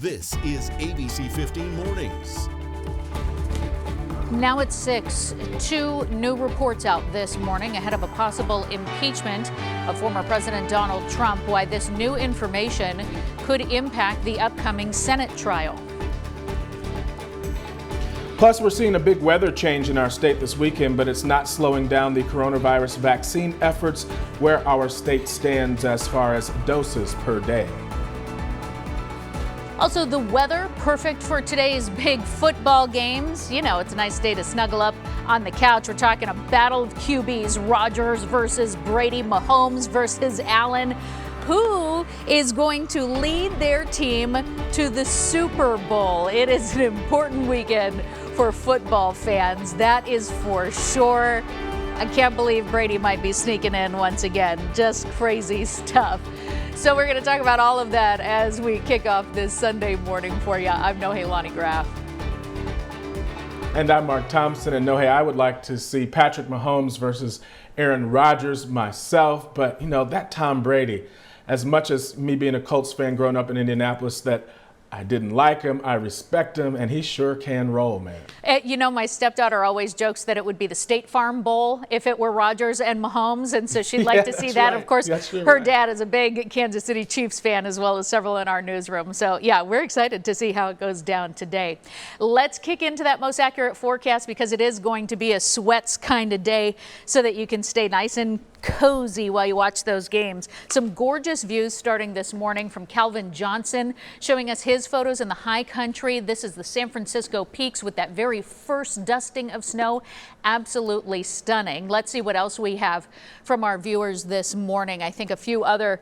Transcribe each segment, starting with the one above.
This is ABC15 Mornings. Now it's 6. 2 new reports out this morning ahead of a possible impeachment of former President Donald Trump. Why this new information could impact the upcoming Senate trial. Plus, we're seeing a big weather change in our state this weekend, but it's not slowing down the coronavirus vaccine efforts, where our state stands as far as doses per day. Also, the weather perfect for today's big football games. You know, it's a nice day to snuggle up on the couch. We're talking a battle of QBs, Rodgers versus Brady, Mahomes versus Allen. Who is going to lead their team to the Super Bowl? It is an important weekend for football fans, that is for sure. I can't believe Brady might be sneaking in once again. Just crazy stuff. So we're going to talk about all of that as we kick off this Sunday morning for you. I'm Nohelani Graff. And I'm Mark Thompson. And Nohe, I would like to see Patrick Mahomes versus Aaron Rodgers myself. But, you know, that Tom Brady, as much as me being a Colts fan growing up in Indianapolis, that I didn't like him, I respect him, and he sure can roll, man. You know, my stepdaughter always jokes that it would be the State Farm Bowl if it were Rodgers and Mahomes, and so she'd like to see that. Right. Of course, her dad is a big Kansas City Chiefs fan, as well as several in our newsroom. So, yeah, we're excited to see how it goes down today. Let's kick into that most accurate forecast, because it is going to be a sweats kind of day, so that you can stay nice and cozy while you watch those games. Some gorgeous views starting this morning from Calvin Johnson, showing us his photos in the high country. This is the San Francisco peaks with that very first dusting of snow. Absolutely stunning. Let's see what else we have from our viewers this morning. I think a few other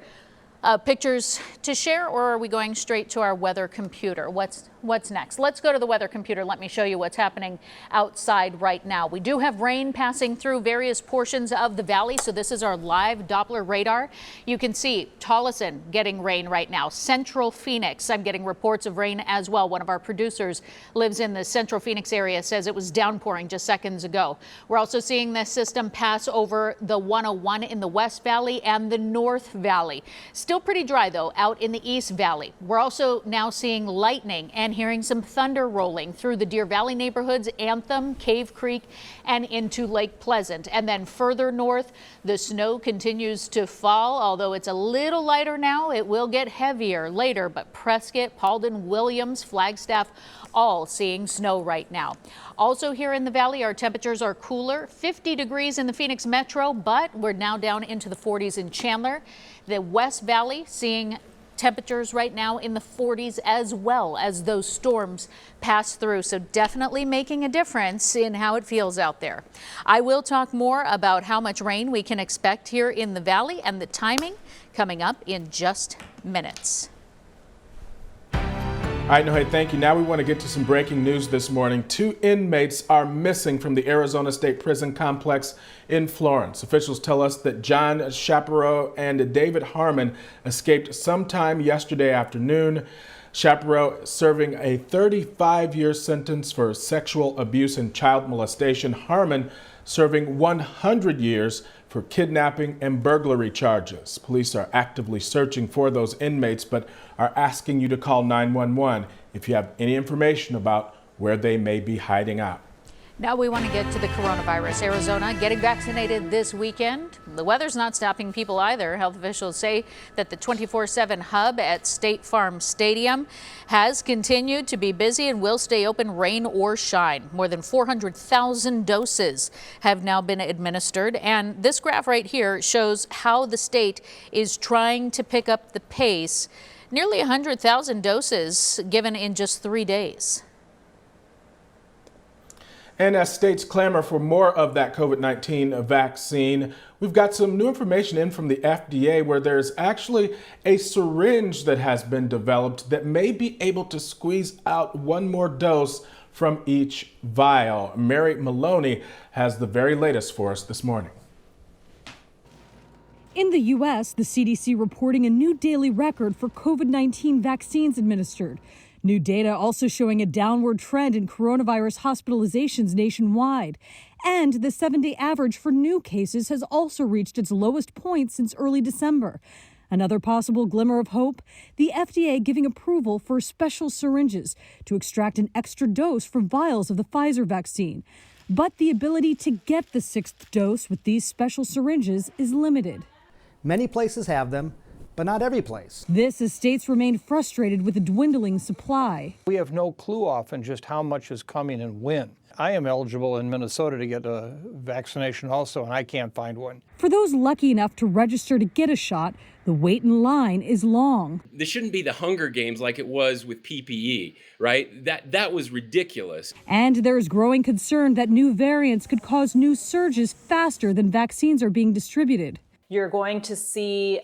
pictures to share, or are we going straight to our weather computer? What's next? Let's go to the weather computer. Let me show you what's happening outside right now. We do have rain passing through various portions of the valley, so this is our live Doppler radar. You can see Tolleson getting rain right now. Central Phoenix, I'm getting reports of rain as well. One of our producers lives in the Central Phoenix area, says it was downpouring just seconds ago. We're also seeing this system pass over the 101 in the West Valley and the North Valley. Still pretty dry, though, out in the East Valley. We're also now seeing lightning and hearing some thunder rolling through the Deer Valley neighborhoods, Anthem, Cave Creek, and into Lake Pleasant. And then further north, the snow continues to fall, although it's a little lighter now. It will get heavier later, but Prescott, Paulden, Williams, Flagstaff, all seeing snow right now. Also here in the valley, our temperatures are cooler, 50 degrees in the Phoenix metro, but we're now down into the 40s in Chandler. The West Valley seeing temperatures right now in the 40s as well as those storms pass through. So definitely making a difference in how it feels out there. I will talk more about how much rain we can expect here in the valley and the timing coming up in just minutes. All right, Nohe, thank you. Now we want to get to some breaking news this morning. 2 inmates are missing from the Arizona State Prison complex in Florence. Officials tell us that John Chaparro and David Harmon escaped sometime yesterday afternoon. Chaparro serving a 35-year sentence for sexual abuse and child molestation. Harmon serving 100 years for kidnapping and burglary charges. Police are actively searching for those inmates, but are asking you to call 911 if you have any information about where they may be hiding out. Now we want to get to the coronavirus. Arizona getting vaccinated this weekend. The weather's not stopping people either. Health officials say that the 24/7 hub at State Farm Stadium has continued to be busy and will stay open rain or shine. More than 400,000 doses have now been administered. And this graph right here shows how the state is trying to pick up the pace. Nearly 100,000 doses given in just 3 days. And as states clamor for more of that COVID-19 vaccine, we've got some new information in from the FDA where there's actually a syringe that has been developed that may be able to squeeze out one more dose from each vial. Mary Maloney has the very latest for us this morning. In the U.S., the CDC reporting a new daily record for COVID-19 vaccines administered. New data also showing a downward trend in coronavirus hospitalizations nationwide. And the 7-day average for new cases has also reached its lowest point since early December. Another possible glimmer of hope, the FDA giving approval for special syringes to extract an extra dose from vials of the Pfizer vaccine. But the ability to get the sixth dose with these special syringes is limited. Many places have them, but not every place. This as states remain frustrated with a dwindling supply. We have no clue often just how much is coming and when. I am eligible in Minnesota to get a vaccination also, and I can't find one. For those lucky enough to register to get a shot, the wait in line is long. This shouldn't be the Hunger Games like it was with PPE, right? That was ridiculous. And there is growing concern that new variants could cause new surges faster than vaccines are being distributed. You're going to see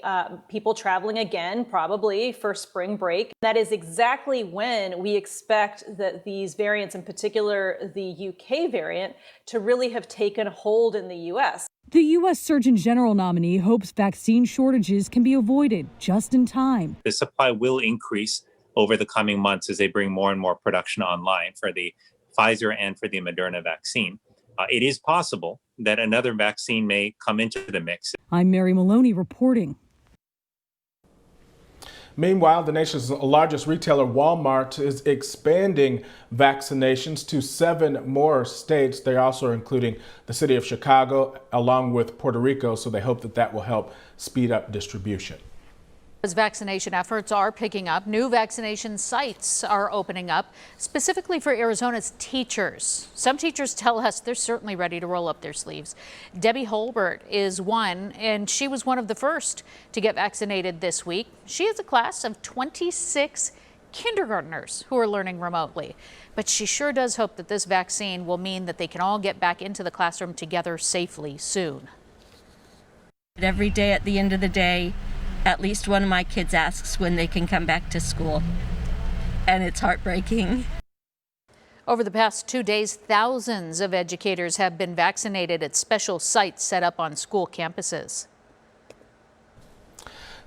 people traveling again, probably for spring break. That is exactly when we expect that these variants, in particular the UK variant, to really have taken hold in the U.S. The U.S. Surgeon General nominee hopes vaccine shortages can be avoided just in time. The supply will increase over the coming months as they bring more and more production online for the Pfizer and for the Moderna vaccine. It is possible that another vaccine may come into the mix. I'm Mary Maloney reporting. Meanwhile, the nation's largest retailer, Walmart, is expanding vaccinations to 7 more states. They also are including the city of Chicago along with Puerto Rico, so they hope that that will help speed up distribution. As vaccination efforts are picking up, new vaccination sites are opening up specifically for Arizona's teachers. Some teachers tell us they're certainly ready to roll up their sleeves. Debbie Holbert is one, and she was one of the first to get vaccinated this week. She has a class of 26 kindergartners who are learning remotely. But she sure does hope that this vaccine will mean that they can all get back into the classroom together safely soon. Every day at the end of the day, at least one of my kids asks when they can come back to school, and it's heartbreaking. Over the past 2 days, thousands of educators have been vaccinated at special sites set up on school campuses.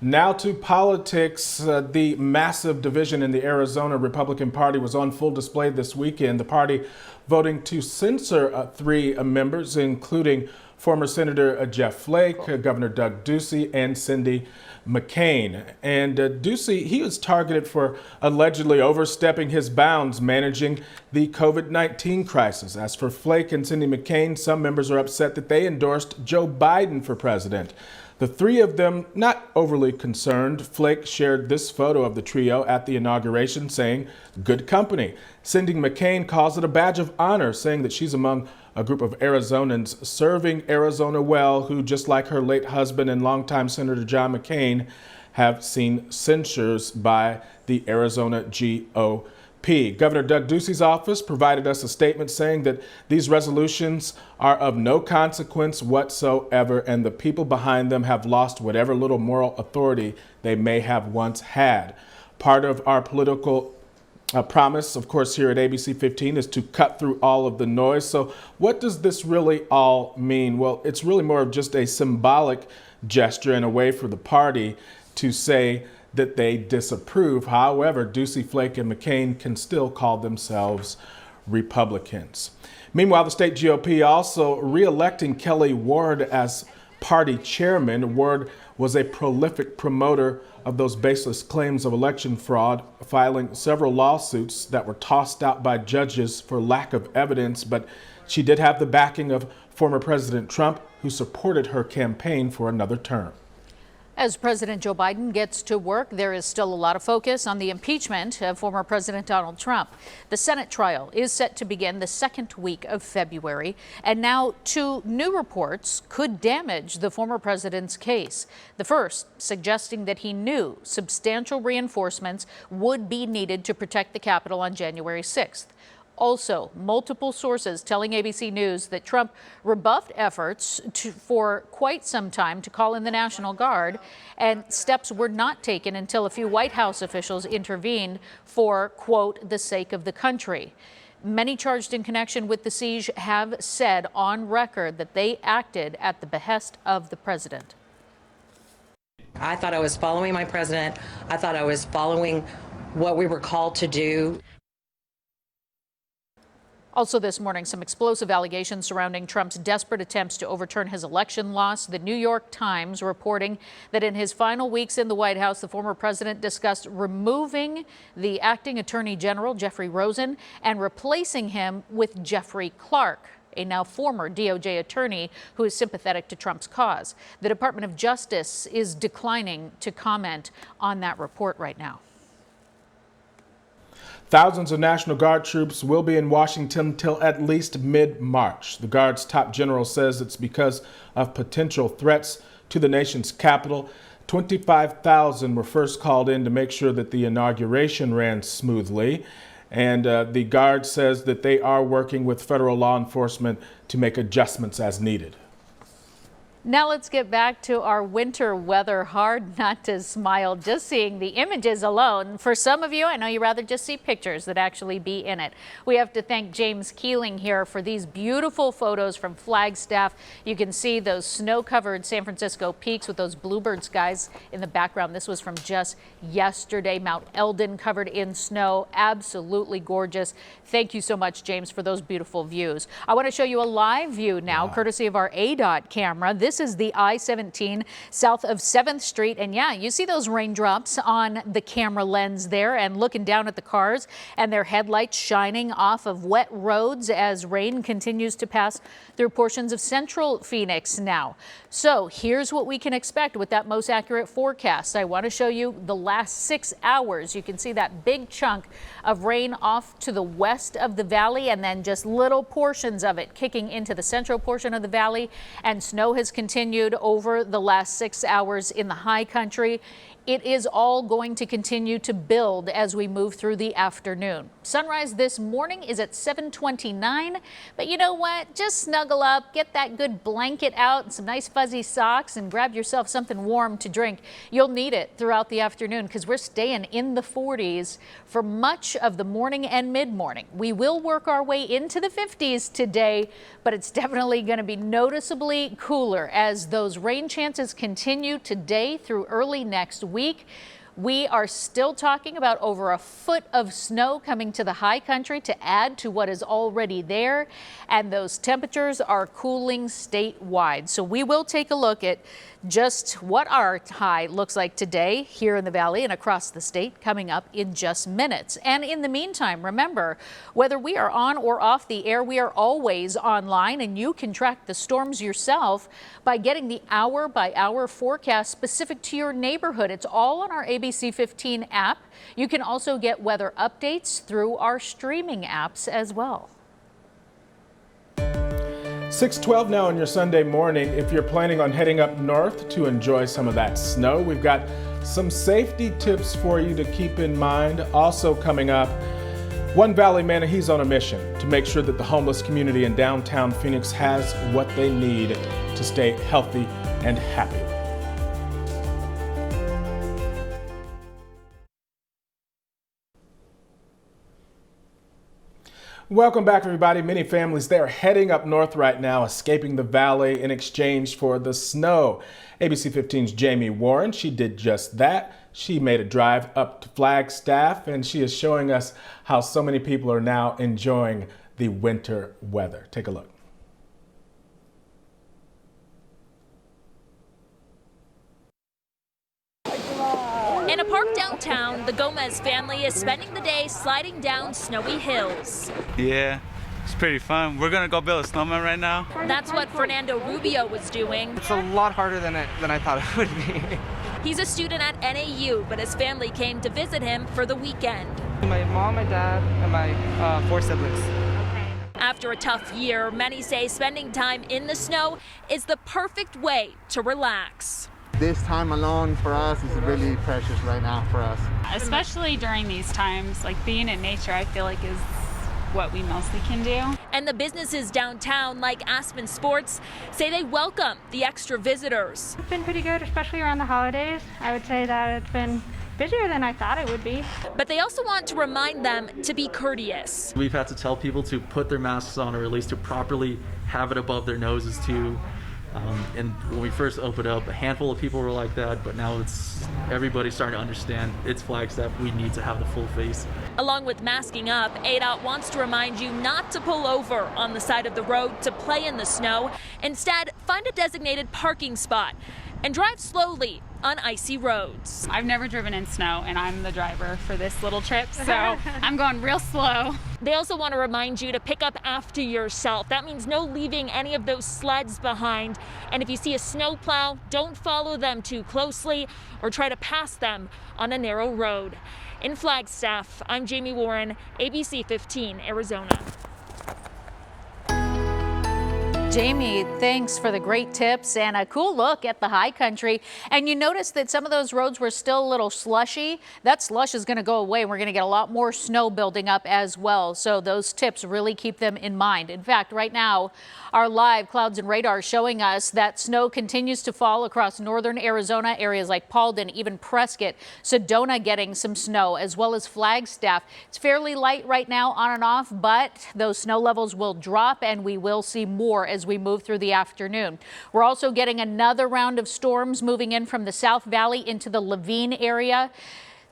Now to politics. The massive division in the Arizona Republican Party was on full display this weekend. The party voting to censor 3 members, including former Senator Jeff Flake, Governor Doug Ducey, and Cindy McCain. And Ducey, he was targeted for allegedly overstepping his bounds managing the COVID-19 crisis. As for Flake and Cindy McCain, some members are upset that they endorsed Joe Biden for president. The 3 of them not overly concerned. Flake shared this photo of the trio at the inauguration saying, "Good company." Cindy McCain calls it a badge of honor, saying that she's among a group of Arizonans serving Arizona well, who, just like her late husband and longtime Senator John McCain, have seen censures by the Arizona GOP. Governor Doug Ducey's office provided us a statement saying that these resolutions are of no consequence whatsoever, and the people behind them have lost whatever little moral authority they may have once had. Part of our political promise, of course, here at ABC 15 is to cut through all of the noise. So what does this really all mean? Well, it's really more of just a symbolic gesture and a way for the party to say that they disapprove. However, Ducey, Flake, and McCain can still call themselves Republicans. Meanwhile, the state GOP also re-electing Kelly Ward as party chairman. Ward was a prolific promoter of those baseless claims of election fraud, filing several lawsuits that were tossed out by judges for lack of evidence. But she did have the backing of former President Trump, who supported her campaign for another term. As President Joe Biden gets to work, there is still a lot of focus on the impeachment of former President Donald Trump. The Senate trial is set to begin the second week of February, and now 2 new reports could damage the former president's case. The first suggesting that he knew substantial reinforcements would be needed to protect the Capitol on January 6th. Also, multiple sources telling ABC News that Trump rebuffed efforts for quite some time to call in the National Guard, and steps were not taken until a few White House officials intervened for, quote, the sake of the country. Many charged in connection with the siege have said on record that they acted at the behest of the president. I thought I was following my president. I thought I was following what we were called to do. Also this morning, some explosive allegations surrounding Trump's desperate attempts to overturn his election loss. The New York Times reporting that in his final weeks in the White House, the former president discussed removing the acting attorney general, Jeffrey Rosen, and replacing him with Jeffrey Clark, a now former DOJ attorney who is sympathetic to Trump's cause. The Department of Justice is declining to comment on that report right now. Thousands of National Guard troops will be in Washington till at least mid-March. The Guard's top general says it's because of potential threats to the nation's capital. 25,000 were first called in to make sure that the inauguration ran smoothly. And the Guard says that they are working with federal law enforcement to make adjustments as needed. Now let's get back to our winter weather. Hard not to smile just seeing the images alone. For some of you, I know you'd rather just see pictures that actually be in it. We have to thank James Keeling here for these beautiful photos from Flagstaff. You can see those snow-covered San Francisco peaks with those bluebird skies in the background. This was from just yesterday. Mount Eldon covered in snow. Absolutely gorgeous. Thank you so much, James, for those beautiful views. I want to show you a live view now, courtesy of our ADOT camera. This is the I-17 south of 7th Street. And yeah, you see those raindrops on the camera lens there and looking down at the cars and their headlights shining off of wet roads as rain continues to pass through portions of central Phoenix now. So here's what we can expect with that most accurate forecast. I want to show you the last 6 hours. You can see that big chunk of rain off to the west of the valley and then just little portions of it kicking into the central portion of the valley, and snow has continued over the last 6 hours in the high country. It is all going to continue to build as we move through the afternoon. Sunrise this morning is at 7:29, but you know what? Just snuggle up, get that good blanket out and some nice fuzzy socks and grab yourself something warm to drink. You'll need it throughout the afternoon because we're staying in the 40s for much of the morning and mid-morning. We will work our way into the 50s today, but it's definitely going to be noticeably cooler as those rain chances continue today through early next week. We are still talking about over a foot of snow coming to the high country to add to what is already there, and those temperatures are cooling statewide. So we will take a look at just what our high looks like today here in the valley and across the state coming up in just minutes. And in the meantime, remember, whether we are on or off the air, we are always online, and you can track the storms yourself by getting the hour-by-hour forecast specific to your neighborhood. It's all on our ABC15 app. You can also get weather updates through our streaming apps as well. 6:12 now on your Sunday morning. If you're planning on heading up north to enjoy some of that snow, we've got some safety tips for you to keep in mind. Also coming up, one Valley man, he's on a mission to make sure that the homeless community in downtown Phoenix has what they need to stay healthy and happy. Welcome back, everybody. Many families, they're heading up north right now, escaping the valley in exchange for the snow. ABC 15's Jamie Warren, she did just that. She made a drive up to Flagstaff, and she is showing us how so many people are now enjoying the winter weather. Take a look. In a park downtown, the Gomez family is spending the day sliding down snowy hills. Yeah, it's pretty fun. We're gonna go build a snowman right now. That's what Fernando Rubio was doing. It's a lot harder than I thought it would be. He's a student at NAU, but his family came to visit him for the weekend. My mom, my dad, and my 4 siblings. After a tough year, many say spending time in the snow is the perfect way to relax. This time alone for us is really precious right now for us. Especially during these times, like being in nature, I feel like is what we mostly can do. And the businesses downtown, like Aspen Sports, say they welcome the extra visitors. It's been pretty good, especially around the holidays. I would say that it's been busier than I thought it would be. But they also want to remind them to be courteous. We've had to tell people to put their masks on, or at least to properly have it above their noses to And when we first opened up, a handful of people were like that, but now it's everybody's starting to understand it's Flagstaff. We need to have the full face. Along with masking up, ADOT wants to remind you not to pull over on the side of the road to play in the snow. Instead, find a designated parking spot and drive slowly on icy roads. I've never driven in snow, and I'm the driver for this little trip, so I'm going real slow. They also want to remind you to pick up after yourself. That means no leaving any of those sleds behind. And if you see a snowplow, don't follow them too closely or try to pass them on a narrow road. In Flagstaff, I'm Jamie Warren, ABC 15, Arizona. Jamie, thanks for the great tips and a cool look at the high country. And you notice that some of those roads were still a little slushy. That slush is going to go away. We're going to get a lot more snow building up as well. So those tips, really keep them in mind. In fact, right now, our live clouds and radar showing us that snow continues to fall across northern Arizona, areas like Paulden, even Prescott, Sedona getting some snow, as well as Flagstaff. It's fairly light right now, on and off, but those snow levels will drop and we will see more as we move through the afternoon. We're also getting another round of storms moving in from the South Valley into the Laveen area.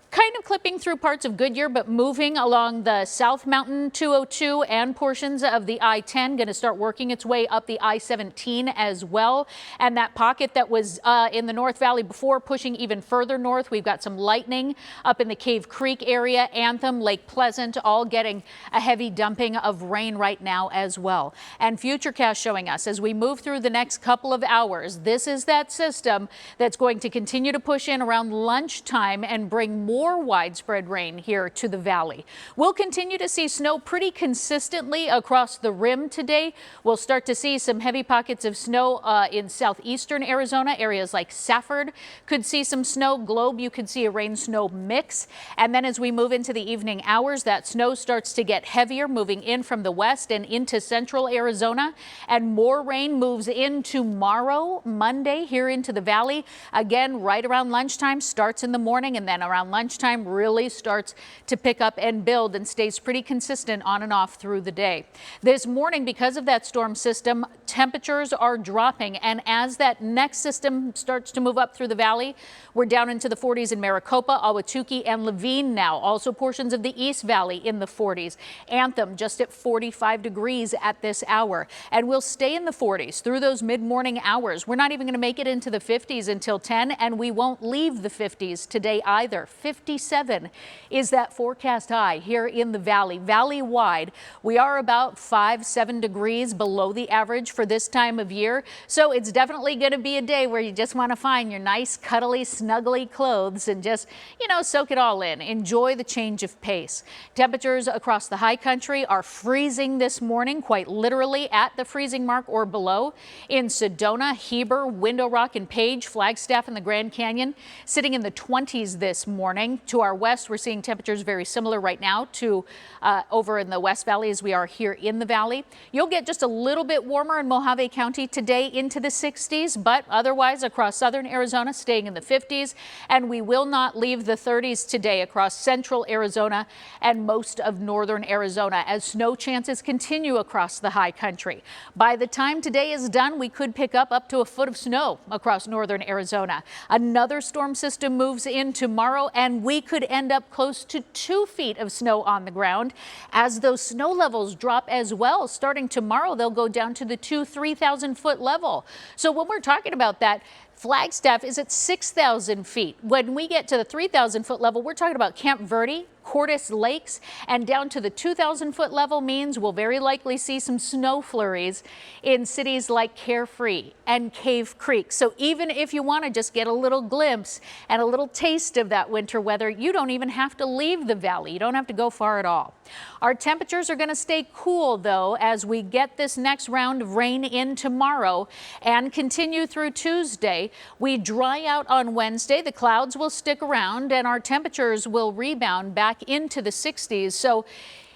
Kind of clipping through parts of Goodyear, but moving along the South Mountain 202 and portions of the I-10, going to start working its way up the I-17 as well. And that pocket that was in the North Valley before, pushing even further north. We've got some lightning up in the Cave Creek area, Anthem, Lake Pleasant, all getting a heavy dumping of rain right now as well. And Futurecast showing us as we move through the next couple of hours, this is that system that's going to continue to push in around lunchtime and bring more widespread rain here to the valley. We'll continue to see snow pretty consistently across the rim today. We'll start to see some heavy pockets of snow in southeastern Arizona. Areas like Safford could see some snow. Globe, you could see a rain-snow mix. And then as we move into the evening hours, that snow starts to get heavier, moving in from the west and into central Arizona. And more rain moves in tomorrow, Monday, here into the valley. Again, right around lunchtime, starts in the morning, and then around lunchtime really starts to pick up and build and stays pretty consistent on and off through the day. This morning, because of that storm system, temperatures are dropping. And as that next system starts to move up through the valley, we're down into the 40s in Maricopa, Ahwatukee, and Laveen now. Also portions of the East Valley in the 40s. Anthem just at 45 degrees at this hour. And we'll stay in the 40s through those mid-morning hours. We're not even going to make it into the 50s until 10, and we won't leave the 50s today either. 57 is that forecast high here in the valley. Valley-wide, we are about 5-7 degrees below the average for this time of year. So it's definitely going to be a day where you just want to find your nice, cuddly, snuggly clothes and just, soak it all in. Enjoy the change of pace. Temperatures across the high country are freezing this morning, quite literally at the freezing mark or below. In Sedona, Heber, Window Rock, and Page, Flagstaff, and the Grand Canyon sitting in the 20s this morning. To our west, we're seeing temperatures very similar right now to over in the West Valley as we are here in the valley. You'll get just a little bit warmer in Mojave County today into the 60s, but otherwise across southern Arizona staying in the 50s. And we will not leave the 30s today across central Arizona and most of northern Arizona as snow chances continue across the high country. By the time today is done, we could pick up to a foot of snow across northern Arizona. Another storm system moves in tomorrow, and we could end up close to 2 feet of snow on the ground as those snow levels drop as well. Starting tomorrow, they'll go down to the 3,000 foot level. So when we're talking about that, Flagstaff is at 6,000 feet. When we get to the 3,000 foot level, we're talking about Camp Verde, Cordes Lakes, and down to the 2,000 foot level means we'll very likely see some snow flurries in cities like Carefree and Cave Creek. So even if you want to just get a little glimpse and a little taste of that winter weather, you don't even have to leave the valley. You don't have to go far at all. Our temperatures are going to stay cool, though, as we get this next round of rain in tomorrow and continue through Tuesday. We dry out on Wednesday. The clouds will stick around and our temperatures will rebound back into the 60s. So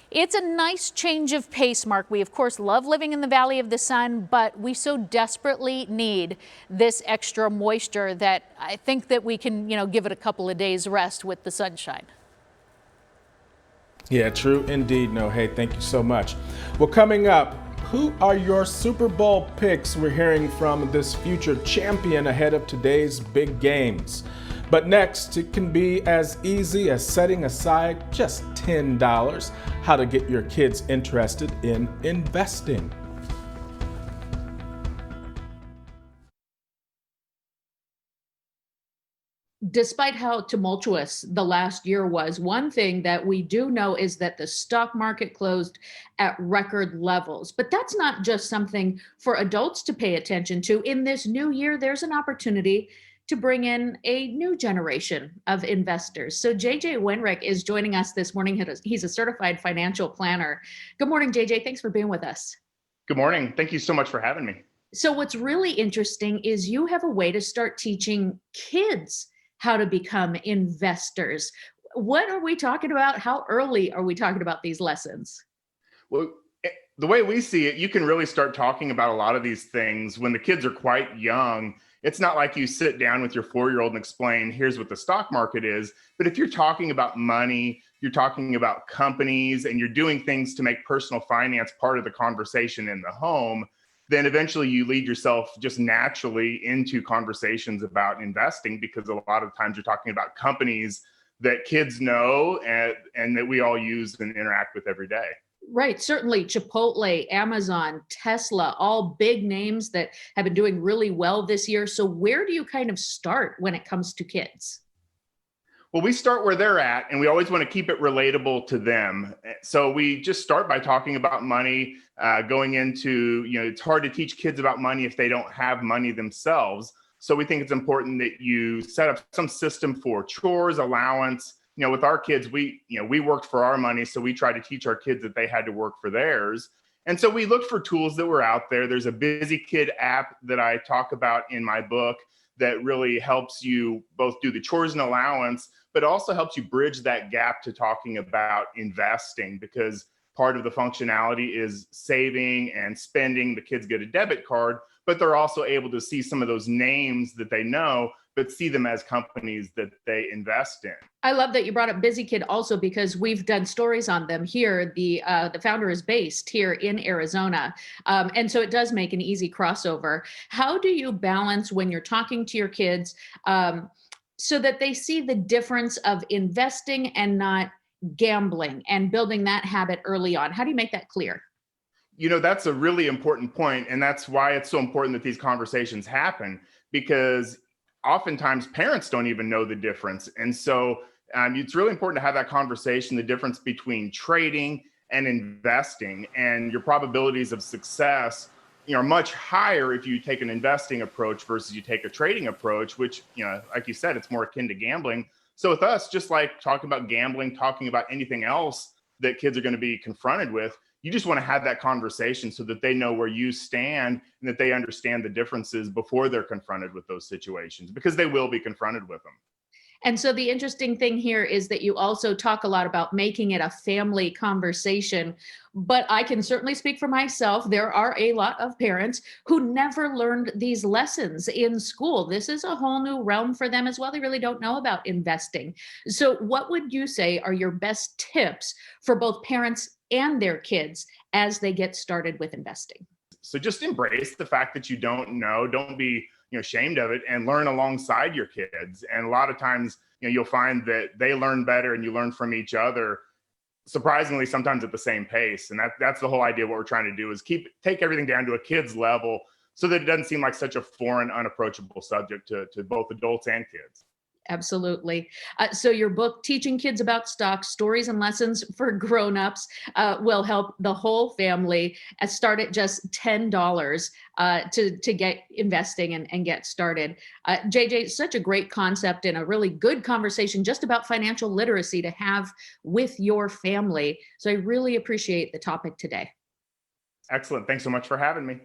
it's a nice change of pace, Mark. We, of course, love living in the Valley of the Sun, but we so desperately need this extra moisture that I think that we can, give it a couple of days rest with the sunshine. Yeah, true indeed. No, hey, thank you so much. Well, coming up, who are your Super Bowl picks? We're hearing from this future champion ahead of today's big games. But next, it can be as easy as setting aside just $10, how to get your kids interested in investing. Despite how tumultuous the last year was, one thing that we do know is that the stock market closed at record levels. But that's not just something for adults to pay attention to. In this new year, there's an opportunity to bring in a new generation of investors. So JJ Wenrick is joining us this morning. He's a certified financial planner. Good morning, JJ. Thanks for being with us. Good morning. Thank you so much for having me. So what's really interesting is you have a way to start teaching kids how to become investors. What are we talking about? How early are we talking about these lessons? Well, the way we see it, you can really start talking about a lot of these things when the kids are quite young. It's not like you sit down with your 4-year-old and explain, here's what the stock market is. But if you're talking about money, you're talking about companies, and you're doing things to make personal finance part of the conversation in the home, then eventually you lead yourself just naturally into conversations about investing, because a lot of times you're talking about companies that kids know and that we all use and interact with every day. Right. Certainly Chipotle, Amazon, Tesla, all big names that have been doing really well this year. So where do you kind of start when it comes to kids? Well, we start where they're at, and we always want to keep it relatable to them. So we just start by talking about money, going into, it's hard to teach kids about money if they don't have money themselves. So we think it's important that you set up some system for chores, allowance. With our kids, we worked for our money, so we try to teach our kids that they had to work for theirs. And so we looked for tools that were out there. There's a Busy Kid app that I talk about in my book that really helps you both do the chores and allowance, but also helps you bridge that gap to talking about investing, because part of the functionality is saving and spending. The kids get a debit card, but they're also able to see some of those names that they know, but see them as companies that they invest in. I love that you brought up Busy Kid also, because we've done stories on them here. The founder is based here in Arizona. And so it does make an easy crossover. How do you balance when you're talking to your kids so that they see the difference of investing and not gambling, and building that habit early on? How do you make that clear? That's a really important point, and that's why it's so important that these conversations happen, because oftentimes parents don't even know the difference. And so it's really important to have that conversation, the difference between trading and investing, and your probabilities of success are much higher if you take an investing approach versus you take a trading approach, which, like you said, it's more akin to gambling. So with us, just like talking about gambling, talking about anything else that kids are going to be confronted with, you just want to have that conversation so that they know where you stand and that they understand the differences before they're confronted with those situations, because they will be confronted with them. And so the interesting thing here is that you also talk a lot about making it a family conversation. But I can certainly speak for myself. There are a lot of parents who never learned these lessons in school. This is a whole new realm for them as well. They really don't know about investing. So what would you say are your best tips for both parents and their kids as they get started with investing? So just embrace the fact that you don't know. Don't be ashamed of it, and learn alongside your kids. And a lot of times, you'll find that they learn better and you learn from each other, surprisingly, sometimes at the same pace. And that's the whole idea. What we're trying to do is take everything down to a kid's level so that it doesn't seem like such a foreign, unapproachable subject to both adults and kids. Absolutely. So your book, Teaching Kids About Stocks, Stories and Lessons for Grown-Ups, will help the whole family start at just $10 to get investing and get started. JJ, such a great concept and a really good conversation just about financial literacy to have with your family. So I really appreciate the topic today. Excellent. Thanks so much for having me.